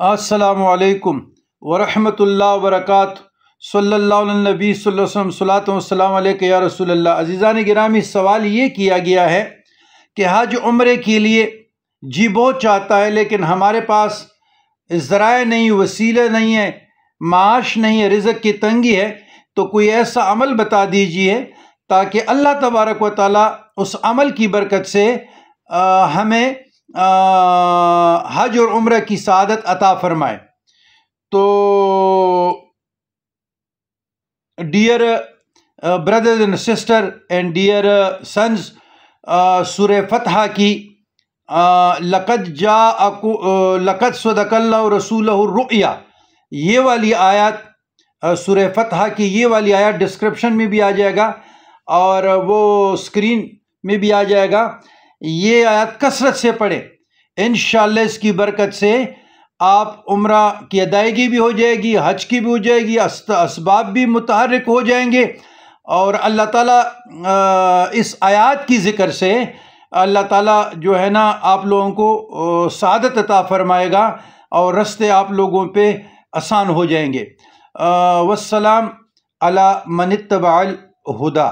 السلام علیکم ورحمۃ اللہ وبرکاتہ۔ صلی اللہ علیہ نبی صلی اللہ علیہ وسلم، صلاۃ و السلام علیک یا رسول اللہ۔ عزیزان گرامی، سوال یہ کیا گیا ہے کہ حج عمرے کے لیے جی بہت چاہتا ہے لیکن ہمارے پاس ذرائع نہیں، وسیلے نہیں ہیں، معاش نہیں ہے، رزق کی تنگی ہے، تو کوئی ایسا عمل بتا دیجئے تاکہ اللہ تبارک و تعالیٰ اس عمل کی برکت سے ہمیں حج اور عمرہ کی سعادت عطا فرمائے۔ تو dear brothers and sister and dear sons، سورہ فتح کی لقد صدق اللہ رسولہ الرؤیا، یہ والی آیات، سورہ فتح کی یہ والی آیات ڈسکرپشن میں بھی آ جائے گا اور وہ اسکرین میں بھی آ جائے گا۔ یہ آیات کثرت سے پڑھیں، انشاءاللہ اس کی برکت سے آپ عمرہ کی ادائیگی بھی ہو جائے گی، حج کی بھی ہو جائے گی، اسباب بھی متحرک ہو جائیں گے، اور اللہ تعالیٰ اس آیات کی ذکر سے اللہ تعالیٰ جو ہے نا آپ لوگوں کو سعادت عطا فرمائے گا اور رستے آپ لوگوں پہ آسان ہو جائیں گے۔ والسلام علی من اتبع الہدی۔